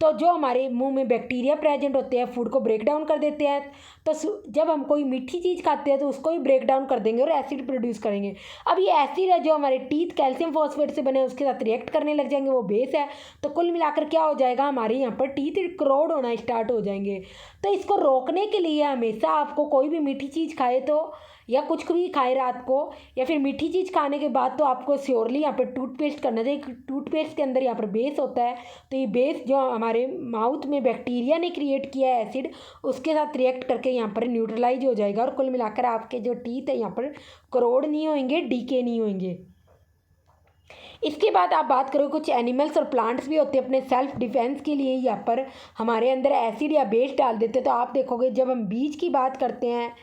Speaker 1: तो जो हमारे मुंह में बैक्टीरिया प्रेजेंट होते हैं फूड को ब्रेक डाउन कर देते हैं। तो जब हम कोई मीठी चीज़ खाते हैं तो उसको भी ब्रेक डाउन कर देंगे और एसिड प्रोड्यूस करेंगे। अब ये एसिड है जो हमारे टीथ कैल्शियम फॉस्फेट से बने उसके साथ रिएक्ट करने लग जाएंगे, वो बेस है। तो कुल मिलाकर क्या हो जाएगा, हमारे यहाँ पर टीथ क्रोड होना स्टार्ट हो जाएंगे। तो इसको रोकने के लिए हमेशा आपको कोई भी मीठी चीज़ खाए तो या कुछ भी खाए रात को या फिर मीठी चीज़ खाने के बाद तो आपको श्योरली यहाँ पर टूथपेस्ट करना चाहिए। टूथपेस्ट के अंदर यहाँ पर बेस होता है, तो ये बेस जो हमारे माउथ में बैक्टीरिया ने क्रिएट किया है एसिड, उसके साथ रिएक्ट करके यहाँ पर न्यूट्रलाइज हो जाएगा और कुल मिलाकर आपके जो टीथ है यहाँ पर करोड़ नहीं होंगे, डीके नहीं होंगे। इसके बाद आप बात करो, कुछ एनिमल्स और प्लांट्स भी होते हैं अपने सेल्फ डिफेंस के लिए यहाँ पर हमारे अंदर एसिड या बेस डाल देते हैं। तो आप देखोगे जब हम बीज की बात करते हैं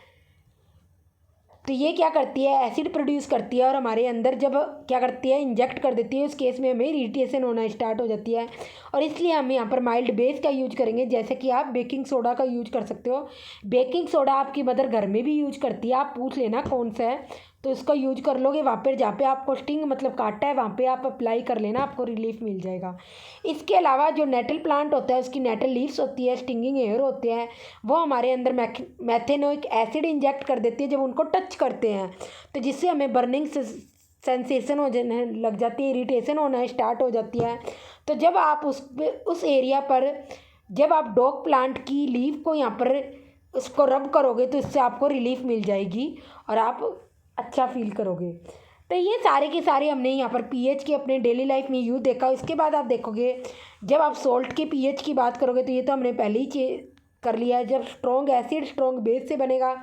Speaker 1: तो ये क्या करती है, एसिड प्रोड्यूस करती है और हमारे अंदर जब क्या करती है, इंजेक्ट कर देती है, उस केस में हमें इरिटेशन होना स्टार्ट हो जाती है। और इसलिए हम यहाँ पर माइल्ड बेस का यूज करेंगे, जैसे कि आप बेकिंग सोडा का यूज कर सकते हो। बेकिंग सोडा आपकी मदर घर में भी यूज करती है, आप पूछ लेना कौन सा है, तो इसका यूज कर लोगे। वहाँ पर जहाँ पे आपको स्टिंग मतलब काटा है वहाँ पे आप अप्लाई कर लेना, आपको रिलीफ मिल जाएगा। इसके अलावा जो नेटल प्लांट होता है उसकी नेटल लीव्स होती है, स्टिंगिंग एयर होते हैं, वो हमारे अंदर मैथेनोइक एसिड इंजेक्ट कर देती है जब उनको टच करते हैं, तो जिससे हमें बर्निंग सेंसेशन हो जाने लग जाती है, इरिटेशन होना स्टार्ट हो जाती है। तो जब आप उस एरिया पर जब आप डॉग प्लांट की लीव को यहाँ पर उसको रब करोगे तो इससे आपको रिलीफ मिल जाएगी और आप अच्छा फील करोगे। तो ये सारे के सारे हमने यहाँ पर पीएच के अपने डेली लाइफ में यूज देखा। इसके बाद आप देखोगे जब आप सॉल्ट के पीएच की बात करोगे तो ये तो हमने पहले ही कर लिया है। जब स्ट्रॉन्ग एसिड स्ट्रॉन्ग बेस से बनेगा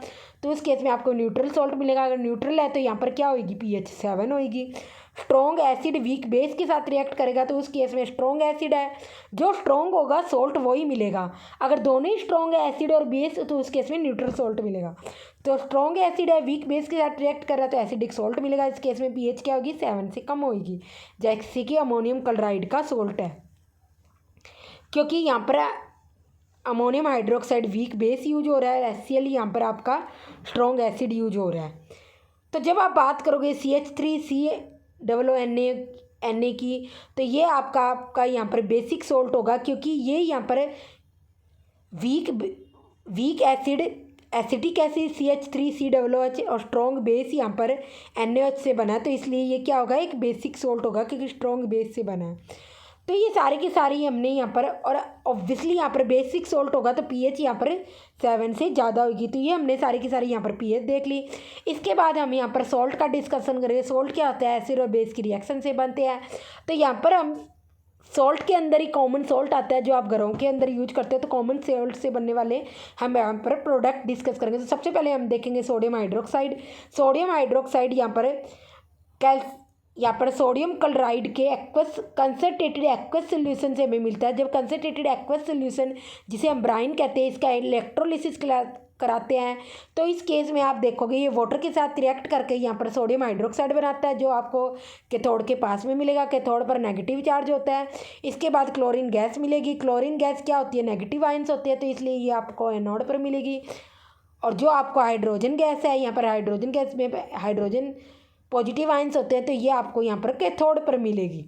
Speaker 1: तो उस केस में आपको न्यूट्रल सॉल्ट मिलेगा। अगर न्यूट्रल है तो यहाँ पर क्या होगी, पीएच 7 होगी। स्ट्रॉन्ग एसिड वीक बेस के साथ रिएक्ट करेगा तो उस केस में स्ट्रॉन्ग एसिड है, जो स्ट्रॉन्ग होगा सॉल्ट वही मिलेगा। अगर दोनों ही स्ट्रॉन्ग है एसिड और बेस तो उस केस में न्यूट्रल सॉल्ट मिलेगा। तो स्ट्रॉन्ग एसिड है वीक बेस के साथ रिएक्ट कर रहा है तो एसिडिक सॉल्ट मिलेगा। इस केस में पीएच क्या होगी, 7 से कम होगी, जैसे कि अमोनियम क्लोराइड का सॉल्ट है, क्योंकि यहाँ पर ammonium hydroxide weak base use हो रहा है, HCl यहाँ पर आपका स्ट्रॉन्ग एसिड यूज हो रहा है। तो जब आप बात करोगे CH3COONA की, तो ये आपका यहाँ पर बेसिक सॉल्ट होगा, क्योंकि ये यहाँ पर वीक एसिटिक एसिड CH3COOH और स्ट्रॉन्ग बेस यहाँ पर NaOH से बना है, तो इसलिए ये क्या होगा, एक बेसिक सॉल्ट होगा क्योंकि स्ट्रॉन्ग बेस से बना है। तो ये सारे के सारे हमने यहाँ पर, और ऑब्वियसली यहाँ पर बेसिक सॉल्ट होगा तो पीएच यहाँ पर 7 से ज़्यादा होगी। तो ये हमने सारी की सारी यहाँ पर पीएच देख ली। इसके बाद हम यहाँ पर सॉल्ट का डिस्कशन करेंगे। सॉल्ट क्या होता है, एसिड और बेस की रिएक्शन से बनते हैं। तो यहाँ पर हम सॉल्ट के अंदर ही कॉमन सॉल्ट आता है जो आप घरों के अंदर यूज करते हो। तो कॉमन सॉल्ट से बनने वाले हम यहाँ पर प्रोडक्ट डिस्कस करेंगे। तो सबसे पहले हम देखेंगे सोडियम हाइड्रोक्साइड। सोडियम हाइड्रोक्साइड यहाँ पर सोडियम क्लोराइड के एक्वस कंसनट्रेटेड एक्वस सोल्यूशन से हमें मिलता है। जब कंसनट्रेटेड एक्वस सोल्यूशन जिसे हम ब्राइन कहते हैं इसका इलेक्ट्रोलिसिस कराते हैं तो इस केस में आप देखोगे ये वाटर के साथ रिएक्ट करके यहाँ पर सोडियम हाइड्रोक्साइड बनाता है जो आपको कैथोड के पास में मिलेगा। कैथोड पर नेगेटिव चार्ज होता है। इसके बाद क्लोरीन गैस मिलेगी। क्लोरीन गैस क्या होती है, नेगेटिव आयंस होते हैं, तो इसलिए ये आपको एनोड पर मिलेगी। और जो आपको हाइड्रोजन गैस है यहाँ पर हाइड्रोजन गैस में हाइड्रोजन पॉजिटिव आयंस होते हैं तो ये आपको यहाँ पर कैथोड पर मिलेगी।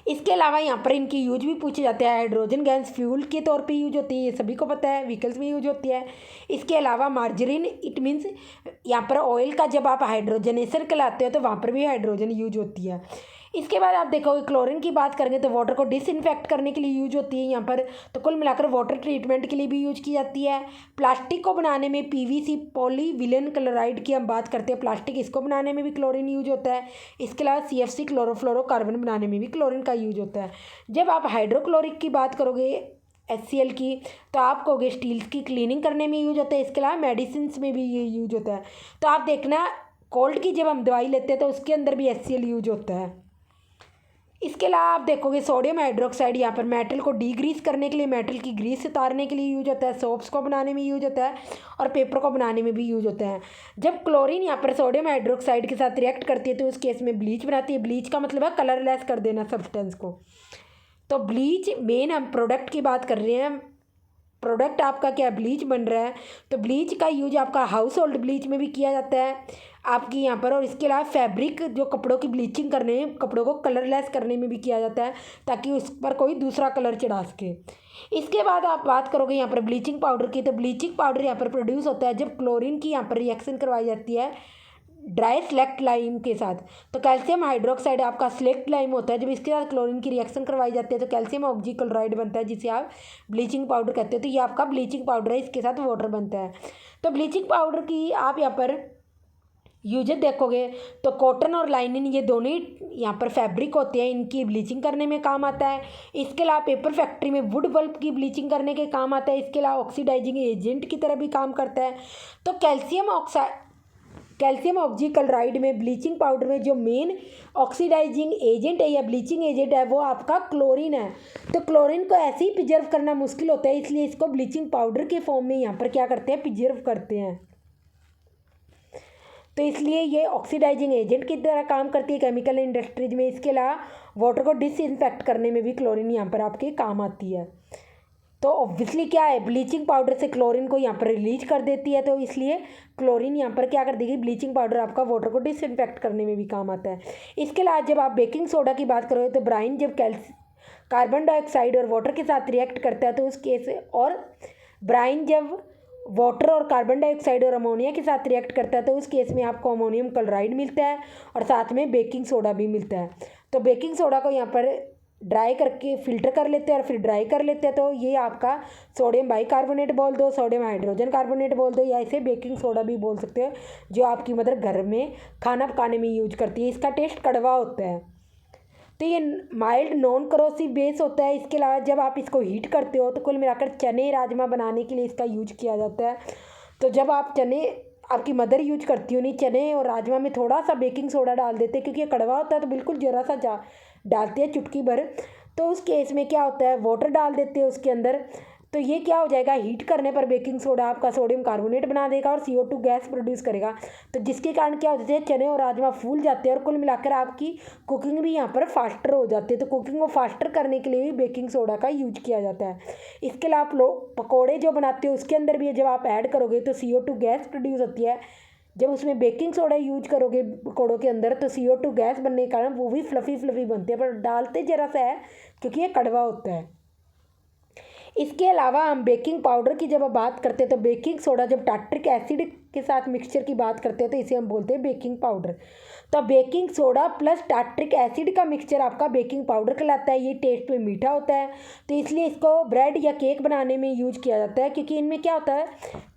Speaker 1: इसके अलावा यहाँ पर इनकी यूज भी पूछे जाते हैं। हाइड्रोजन गैस फ्यूल के तौर पे यूज होती है, ये सभी को पता है, व्हीकल्स में यूज होती है। इसके अलावा मार्जरीन इट मीन्स यहाँ पर ऑयल का जब आप हाइड्रोजनेशन कराते हो तो वहाँ पर भी हाइड्रोजन यूज होती है। इसके बाद आप देखोगे क्लोरीन की बात करेंगे तो वाटर को डिसइंफेक्ट करने के लिए यूज होती है यहाँ पर। तो कुल मिलाकर वाटर ट्रीटमेंट के लिए भी यूज की जाती है। प्लास्टिक को बनाने में पीवीसी पॉलीविलेन क्लोराइड की हम बात करते हैं, प्लास्टिक इसको बनाने में भी क्लोरीन यूज होता है। इसके अलावा CFC क्लोरोफ्लोरोकार्बन बनाने में भी क्लोरीन का यूज होता है। जब आप हाइड्रोक्लोरिक की बात करोगे HCl की तो आप कहोगे स्टील की क्लीनिंग करने में यूज होता है। इसके अलावा मेडिसिन में भी ये यूज होता है। तो आप देखना कोल्ड की जब हम दवाई लेते हैं तो उसके अंदर भी HCl यूज होता है। इसके अलावा आप देखोगे सोडियम हाइड्रोक्साइड यहाँ पर मेटल को डीग्रीस करने के लिए, मेटल की ग्रीस उतारने के लिए यूज होता है। सोप्स को बनाने में यूज होता है और पेपर को बनाने में भी यूज होता है। जब क्लोरीन यहाँ पर सोडियम हाइड्रोक्साइड के साथ रिएक्ट करती है तो उस केस में ब्लीच बनाती है। ब्लीच का मतलब है कलरलेस कर देना सब्सटेंस को। तो ब्लीच मेन हम प्रोडक्ट की बात कर रहे हैं। प्रोडक्ट आपका क्या ब्लीच बन रहा है तो ब्लीच का यूज आपका हाउस होल्ड ब्लीच में भी किया जाता है आपकी यहाँ पर। और इसके अलावा फैब्रिक जो कपड़ों की ब्लीचिंग करने, कपड़ों को कलरलेस करने में भी किया जाता है ताकि उस पर कोई दूसरा कलर चढ़ा सके। इसके बाद आप बात करोगे यहाँ पर ब्लीचिंग पाउडर की। तो ब्लीचिंग पाउडर यहाँ पर प्रोड्यूस होता है जब क्लोरीन की यहाँ पर रिएक्शन करवाई जाती है ड्राई स्लेक्ट लाइम के साथ। तो कैल्शियम हाइड्रोक्साइड आपका स्लेक्ट लाइम होता है। जब इसके साथ क्लोरीन की रिएक्शन करवाई जाती है तो कैल्शियम ऑक्सीक्लोराइड बनता है जिसे आप ब्लीचिंग पाउडर कहते हो। तो ये आपका ब्लीचिंग पाउडर है, इसके साथ वाटर बनता है। तो ब्लीचिंग पाउडर की आप यहाँ पर यूजेज देखोगे तो कॉटन और लाइनिन ये दोनों ही यहाँ पर फैब्रिक होते हैं, इनकी ब्लीचिंग करने में काम आता है। इसके अलावा पेपर फैक्ट्री में वुड बल्ब की ब्लीचिंग करने के काम आता है। इसके अलावा ऑक्सीडाइजिंग एजेंट की तरह भी काम करता है। तो कैल्शियम ऑक्सीक्लोराइड में ब्लीचिंग पाउडर में जो मेन ऑक्सीडाइजिंग एजेंट है या ब्लीचिंग एजेंट है वो आपका क्लोरीन है। तो क्लोरीन को ऐसे ही प्रिजर्व करना मुश्किल होता है, इसलिए इसको ब्लीचिंग पाउडर के फॉर्म में यहाँ पर क्या करते हैं, प्रिजर्व करते हैं। तो इसलिए ये ऑक्सीडाइजिंग एजेंट की तरह काम करती है केमिकल इंडस्ट्रीज में। इसके अलावा वाटर को डिसइंफेक्ट करने में भी क्लोरीन यहाँ पर आपके काम आती है। तो ऑब्वियसली क्या है, ब्लीचिंग पाउडर से क्लोरीन को यहाँ पर रिलीज कर देती है, तो इसलिए क्लोरीन यहाँ पर क्या कर देगी, ब्लीचिंग पाउडर आपका वाटर को डिसइंफेक्ट करने में भी काम आता है। इसके अलावा जब आप बेकिंग सोडा की बात करोगे तो ब्राइन जब कार्बन डाइऑक्साइड और वाटर के साथ रिएक्ट करता है तो उस केस और ब्राइन जब वाटर और कार्बन डाइऑक्साइड और अमोनिया के साथ रिएक्ट करता है तो उस केस में आपको अमोनियम क्लोराइड मिलता है और साथ में बेकिंग सोडा भी मिलता है। तो बेकिंग सोडा को यहाँ पर ड्राई करके फिल्टर कर लेते हैं और फिर ड्राई कर लेते हैं, तो ये आपका सोडियम बाइकार्बोनेट बोल दो, सोडियम हाइड्रोजन कार्बोनेट बोल दो, या इसे बेकिंग सोडा भी बोल सकते हो, जो आपकी मदर घर में खाना पकाने में यूज करती है। इसका टेस्ट कड़वा होता है। तो ये माइल्ड नॉन करोसिव बेस होता है। इसके अलावा जब आप इसको हीट करते हो तो कुल मिलाकर चने राजमा बनाने के लिए इसका यूज किया जाता है। तो जब आप चने आपकी मदर यूज करती हो, नहीं चने और राजमा में थोड़ा सा बेकिंग सोडा डाल देते हैं क्योंकि ये कड़वा होता है, तो बिल्कुल ज़रा सा डालते हैं चुटकी भर। तो उस केस में क्या होता है, वाटर डाल देते हैं उसके अंदर, तो ये क्या हो जाएगा, हीट करने पर बेकिंग सोडा आपका सोडियम कार्बोनेट बना देगा और CO2 गैस प्रोड्यूस करेगा। तो जिसके कारण क्या होते हैं, चने और राजमा फूल जाते हैं और कुल मिलाकर आपकी कुकिंग भी यहाँ पर फास्टर हो जाती है। तो कुकिंग को फास्टर करने के लिए भी बेकिंग सोडा का यूज किया जाता है। इसके अलावा आप लोग पकौड़े जो बनाते हो उसके अंदर भी जब आप ऐड करोगे तो CO2 गैस प्रोड्यूस होती है। जब उसमें बेकिंग सोडा यूज करोगे पकौड़ों के अंदर तो CO2 गैस बनने के कारण वो भी फ्लफ़ी बनते हैं, पर डालते ज़रा सा है क्योंकि ये कड़वा होता है। इसके अलावा हम बेकिंग पाउडर की जब बात करते हैं तो बेकिंग सोडा जब टार्ट्रिक एसिड के साथ मिक्सचर की बात करते हैं तो इसे हम बोलते हैं बेकिंग पाउडर। तो baking soda plus tartaric acid का मिक्सचर आपका बेकिंग पाउडर कहलाता है। ये टेस्ट में मीठा होता है, तो इसलिए इसको ब्रेड या केक बनाने में यूज किया जाता है, क्योंकि इनमें क्या होता है,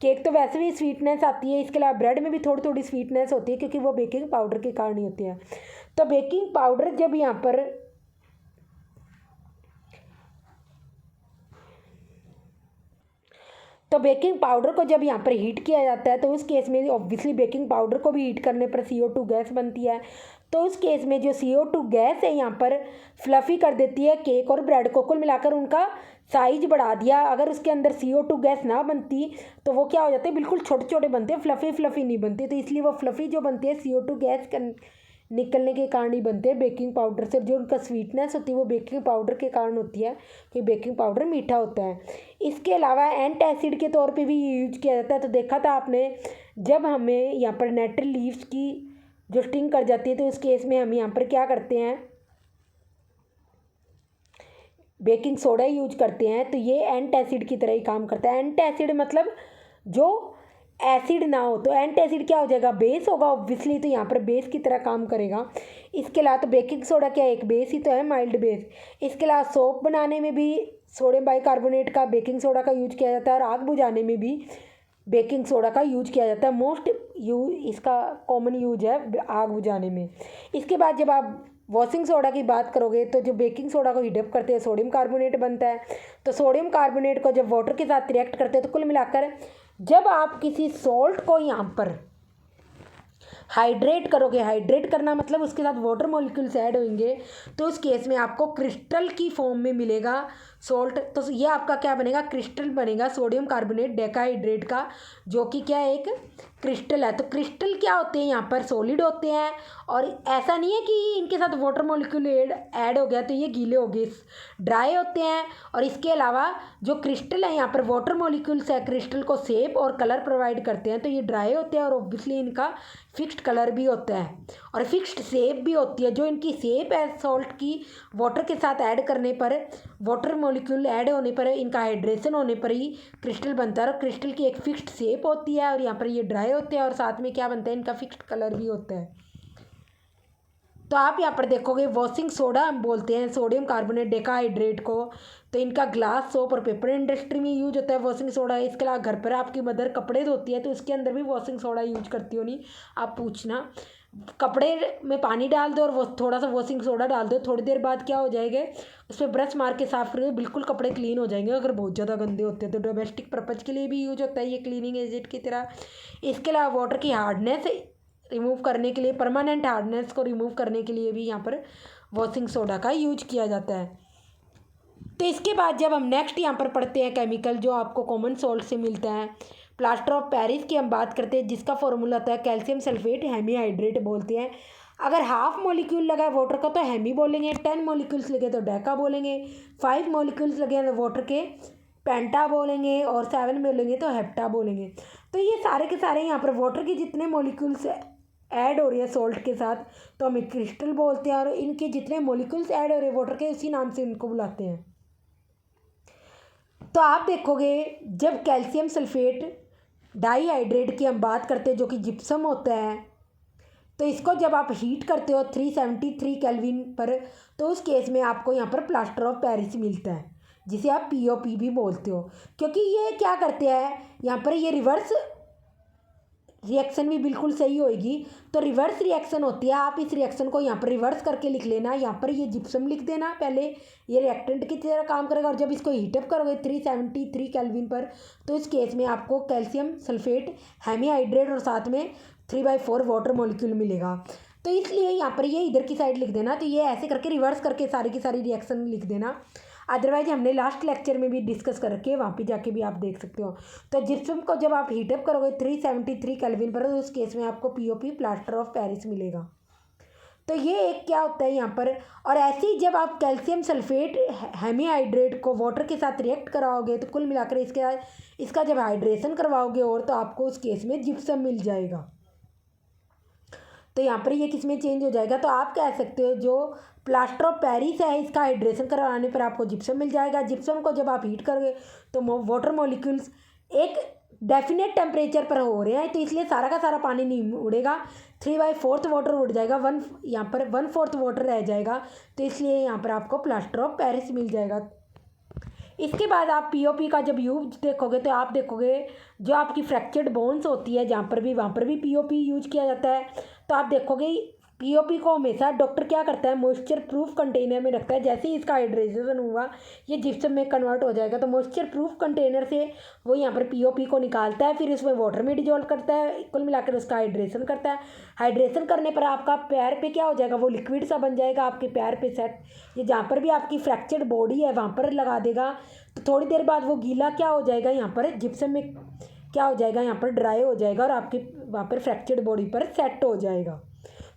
Speaker 1: केक तो वैसे भी स्वीटनेस आती है, इसके अलावा ब्रेड में भी थोड़ी थोड़ी स्वीटनेस होती है क्योंकि वो बेकिंग पाउडर के कारण ही होती है। तो बेकिंग पाउडर जब यहाँ पर तो बेकिंग पाउडर को जब यहाँ पर हीट किया जाता है तो उस केस में ऑब्वियसली बेकिंग पाउडर को भी हीट करने पर CO2 गैस बनती है। तो उस केस में जो CO2 गैस है यहाँ पर फ्लफ़ी कर देती है केक और ब्रेड को, कुल मिलाकर उनका साइज बढ़ा दिया। अगर उसके अंदर CO2 गैस ना बनती तो वो क्या हो जाते हैं, बिल्कुल छोटे छोटे बनते हैं, फ्लफ़ी नहीं बनते। तो इसलिए वो फ्लफ़ी जो बनती है CO2 गैस निकलने के कारण ही बनते हैं बेकिंग पाउडर से। जो उनका स्वीटनेस होती है वो बेकिंग पाउडर के कारण होती है, कि बेकिंग पाउडर मीठा होता है। इसके अलावा एंटासिड के तौर पे भी यूज किया जाता है। तो देखा था आपने, जब हमें यहाँ पर नेटल लीव्स की जो स्टिंग कर जाती है तो उस केस में हम यहाँ पर क्या करते हैं, बेकिंग सोडा यूज करते हैं। तो ये एंटासिड की तरह ही काम करता है। एंटासिड मतलब जो एसिड ना हो, तो एंटासिड क्या हो जाएगा, बेस होगा ऑब्वियसली, तो यहाँ पर बेस की तरह काम करेगा। इसके अलावा तो बेकिंग सोडा क्या है, एक बेस ही तो है, माइल्ड बेस। इसके अलावा सोप बनाने में भी सोडियम बाइकार्बोनेट का, बेकिंग सोडा का यूज किया जाता है, और आग बुझाने में भी बेकिंग सोडा का यूज किया जाता है। मोस्ट इसका कॉमन यूज है आग बुझाने में। इसके बाद जब आप वॉशिंग सोडा की बात करोगे तो जो बेकिंग सोडा को हीटअप करते हैं सोडियम कार्बोनेट बनता है। तो सोडियम कार्बोनेट को जब वाटर के साथ रिएक्ट करते हैं तो कुल मिलाकर जब आप किसी सॉल्ट को यहाँ पर हाइड्रेट करोगे, हाइड्रेट करना मतलब उसके साथ वाटर मॉलिक्यूल्स ऐड होंगे, तो उस केस में आपको क्रिस्टल की फॉर्म में मिलेगा सॉल्ट। तो ये आपका क्या बनेगा, क्रिस्टल बनेगा सोडियम कार्बोनेट डेकाहाइड्रेट का, जो कि क्या है, एक क्रिस्टल है। तो क्रिस्टल क्या होते हैं, यहाँ पर सॉलिड होते हैं, और ऐसा नहीं है कि इनके साथ वाटर मॉलिक्यूल ऐड हो गया तो ये गीले हो गए, ड्राई होते हैं। और इसके अलावा जो क्रिस्टल है यहाँ पर वाटर मॉलिक्यूल्स है, क्रिस्टल को शेप और कलर प्रोवाइड करते हैं। तो ये ड्राई होते हैं और ऑब्वियसली इनका फिक्स्ड कलर भी होता है और फिक्स्ड शेप भी होती है। जो इनकी शेप है सॉल्ट की, वाटर के साथ ऐड करने पर, वाटर मॉलिक्यूल ऐड होने पर, इनका हाइड्रेशन होने पर ही क्रिस्टल बनता है। और क्रिस्टल की एक फिक्स्ड शेप होती है और यहाँ पर ये ड्राई होते हैं, और साथ में क्या बनता है, इनका फिक्स्ड कलर भी होता है। तो आप यहाँ पर देखोगे वॉशिंग सोडा हम बोलते हैं सोडियम कार्बोनेट डेकाहाइड्रेट को। तो इनका ग्लास, सोप और पेपर इंडस्ट्री में यूज होता है वॉशिंग सोडा। इसके अलावा घर पर आपकी मदर कपड़े धोती है तो उसके अंदर भी वॉशिंग सोडा यूज करती हो नहीं, आप पूछना। कपड़े में पानी डाल दो और वो थोड़ा सा वॉशिंग सोडा डाल दो, थोड़ी देर बाद क्या हो जाएगा, उस पर ब्रश मार के साफ करोगे, बिल्कुल कपड़े क्लीन हो जाएंगे। अगर बहुत ज़्यादा गंदे होते हैं तो डोमेस्टिक पर्पज़ के लिए भी यूज होता है ये क्लीनिंग एजेंट की तरह। इसके अलावा वाटर की हार्डनेस रिमूव करने के लिए, परमानेंट हार्डनेस को रिमूव करने के लिए भी यहाँ पर वॉशिंग सोडा का यूज किया जाता है। तो इसके बाद जब हम नेक्स्ट यहाँ पर पढ़ते हैं केमिकल जो आपको कॉमन सॉल्ट से मिलता है, प्लास्टर ऑफ पेरिस की हम बात करते हैं, जिसका फॉर्मूला होता है कैल्शियम सल्फेट हेमीहाइड्रेट बोलते हैं। अगर हाफ मॉलिक्यूल लगा है वाटर का तो हेमी बोलेंगे, 10 मॉलिक्यूल्स लगे तो डेका बोलेंगे, 5 मॉलिक्यूल्स लगे हैं तो वाटर के पेंटा बोलेंगे, और 7 बोलेंगे तो हेप्टा बोलेंगे। तो ये सारे के सारे यहाँ पर वाटर के जितने मॉलिक्यूल्स ऐड हो रही है सॉल्ट के साथ तो हम क्रिस्टल बोलते हैं, और इनके जितने मॉलिक्यूल्स ऐड हो रहे हैं वाटर के उसी नाम से इनको बुलाते हैं। तो आप देखोगे जब कैल्शियम सल्फेट डाईहाइड्रेट की हम बात करते हैं जो कि जिप्सम होता है, तो इसको जब आप हीट करते हो 373 केल्विन पर, तो उस केस में आपको यहाँ पर प्लास्टर ऑफ पेरिस मिलता है, जिसे आप POP भी बोलते हो। क्योंकि ये क्या करते हैं, यहाँ पर ये रिवर्स रिएक्शन भी बिल्कुल सही होएगी। तो रिवर्स रिएक्शन होती है, आप इस रिएक्शन को यहाँ पर रिवर्स करके लिख लेना, यहाँ पर ये जिप्सम लिख देना, पहले ये रिएक्टेंट की तरह काम करेगा। और जब इसको हीटअप करोगे 373 केल्विन पर, तो इस केस में आपको कैल्शियम सल्फेट हेमीहाइड्रेट और साथ में 3/4 वाटर मॉलिक्यूल मिलेगा। तो इसलिए यहाँ पर ये इधर की साइड लिख देना। तो ये ऐसे करके रिवर्स करके सारी की सारी रिएक्शन लिख देना। अदरवाइज हमने लास्ट लेक्चर में भी डिस्कस कर रखे हैं, वहाँ पे जाके भी आप देख सकते हो। तो जिप्सम को जब आप हीटअप करोगे 373 केल्विन पर, तो उस केस में आपको POP प्लास्टर ऑफ पेरिस मिलेगा। तो ये एक क्या होता है यहाँ पर। और ऐसे ही जब आप कैल्शियम सल्फेट हेमीहाइड्रेट को वाटर के साथ रिएक्ट कराओगे तो कुल मिलाकर इसका जब हाइड्रेशन करवाओगे और, तो आपको उस केस में जिप्सम मिल जाएगा। तो यहाँ पर ये किस में चेंज हो जाएगा, तो आप कह सकते हो जो प्लास्टर ऑफ पेरिस है इसका हाइड्रेशन करवाने पर आपको जिप्सम मिल जाएगा। जिप्सम को जब आप हीट करोगे तो वाटर मॉलिक्यूल्स एक डेफिनेट टेम्परेचर पर हो रहे हैं, तो इसलिए सारा का सारा पानी नहीं उड़ेगा, 3/4 वाटर उड़ जाएगा, यहाँ पर 1/4 वाटर रह जाएगा। तो इसलिए यहाँ पर आपको प्लास्टर ऑफ पेरिस मिल जाएगा। इसके बाद आप POP का जब यूज देखोगे तो आप देखोगे जो आपकी फ्रैक्चर्ड बोन्स होती है जहाँ पर भी, वहाँ पर भी POP यूज किया जाता है। तो आप देखोगे पीओपी को हमेशा डॉक्टर क्या करता है, मॉइस्चर प्रूफ कंटेनर में रखता है। जैसे ही इसका हाइड्रेशन हुआ ये जिप्सम में कन्वर्ट हो जाएगा, तो मॉइस्चर प्रूफ कंटेनर से वो यहाँ पर पीओपी को निकालता है, फिर उसमें वाटर में डिजोल्व करता है, कुल मिलाकर उसका हाइड्रेशन करता है। हाइड्रेशन करने पर आपका पैर पे क्या हो जाएगा, वो लिक्विड सा बन जाएगा आपके पैर पे सेट। ये जहाँ पर भी आपकी फ्रैक्चर्ड बॉडी है वहाँ पर लगा देगा, तो थोड़ी देर बाद वो गीला क्या हो जाएगा, यहाँ पर जिप्सम में क्या हो जाएगा, यहाँ पर ड्राई हो जाएगा और आपके वहाँ पर फ्रैक्चर्ड बॉडी पर सेट हो जाएगा।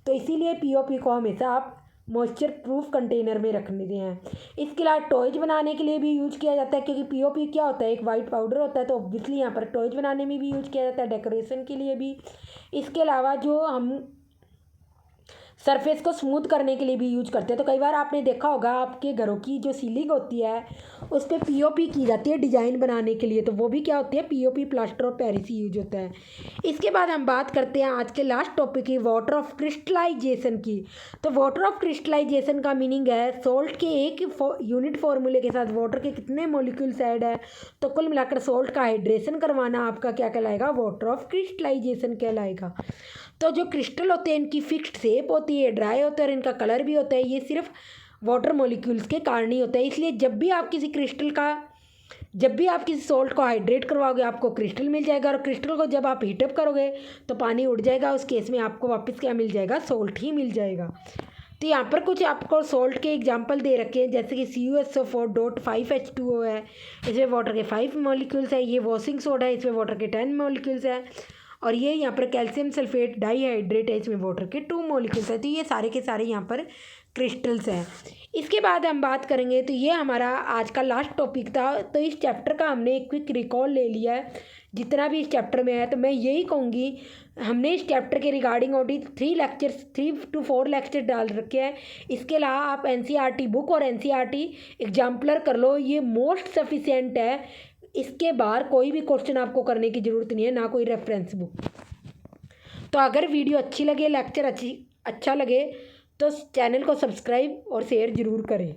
Speaker 1: तो इसीलिए पीओपी को हमेशा आप मॉइस्चर प्रूफ कंटेनर में रखने हैं। इसके अलावा टॉयज बनाने के लिए भी यूज किया जाता है, क्योंकि पीओपी क्या होता है, एक वाइट पाउडर होता है, तो ऑब्वियसली यहाँ पर टॉयज बनाने में भी यूज किया जाता है, डेकोरेशन के लिए भी। इसके अलावा जो हम सरफेस को स्मूथ करने के लिए भी यूज करते हैं। तो कई बार आपने देखा होगा आपके घरों की जो सीलिंग होती है उस पर पीओपी की जाती है डिज़ाइन बनाने के लिए, तो वो भी क्या होती है, POP plaster of Paris use होता है। इसके बाद हम बात करते हैं आज के लास्ट टॉपिक की, वाटर ऑफ क्रिस्टलाइजेशन की। तो वाटर ऑफ क्रिस्टलाइजेशन का मीनिंग है सोल्ट के एक यूनिट फॉर्मूले के साथ वाटर के कितने मॉलिक्यूल्स ऐड है, तो कुल मिलाकर सोल्ट का हाइड्रेशन करवाना आपका क्या कहलाएगा, वाटर ऑफ क्रिस्टलाइजेशन कहलाएगा। तो जो क्रिस्टल होते हैं इनकी फिक्स्ड शेप होती है, ड्राई होता है और इनका कलर भी होता है, ये सिर्फ वाटर मॉलिक्यूल्स के कारण ही होता है। इसलिए जब भी आप किसी सॉल्ट को हाइड्रेट करवाओगे आपको क्रिस्टल मिल जाएगा, और क्रिस्टल को जब आप हीटअप करोगे तो पानी उड़ जाएगा, उस केस में आपको वापस क्या मिल जाएगा, सॉल्ट ही मिल जाएगा। तो यहाँ पर कुछ आपको सॉल्ट के एग्जांपल दे रखे हैं, जैसे कि CuSO4.5H2O है, इसमें वाटर के 5 मॉलिक्यूल्स है। ये वॉशिंग सोडा है, इसमें वाटर के 10 मॉलिक्यूल्स है। और ये यहाँ पर कैल्शियम सल्फेट डाईहाइड्रेट है, इसमें वाटर के 2 मॉलिक्यूल्स है। तो ये सारे के सारे यहाँ पर क्रिस्टल्स हैं। इसके बाद हम बात करेंगे, तो ये हमारा आज का लास्ट टॉपिक था। तो इस चैप्टर का हमने एक क्विक रिकॉल ले लिया है जितना भी इस चैप्टर में है। तो मैं यही कहूँगी, हमने इस चैप्टर के रिगार्डिंग ऑलरेडी 3 to 4 लेक्चर डाल रखे हैं। इसके अलावा आप NCERT बुक और NCERT एग्जाम्पलर कर लो, ये मोस्ट सफिशिएंट है। इसके बाहर कोई भी क्वेश्चन आपको करने की ज़रूरत नहीं है, ना कोई रेफरेंस बुक। तो अगर वीडियो अच्छी लगे, लेक्चर अच्छा लगे, तो चैनल को सब्सक्राइब और शेयर ज़रूर करें।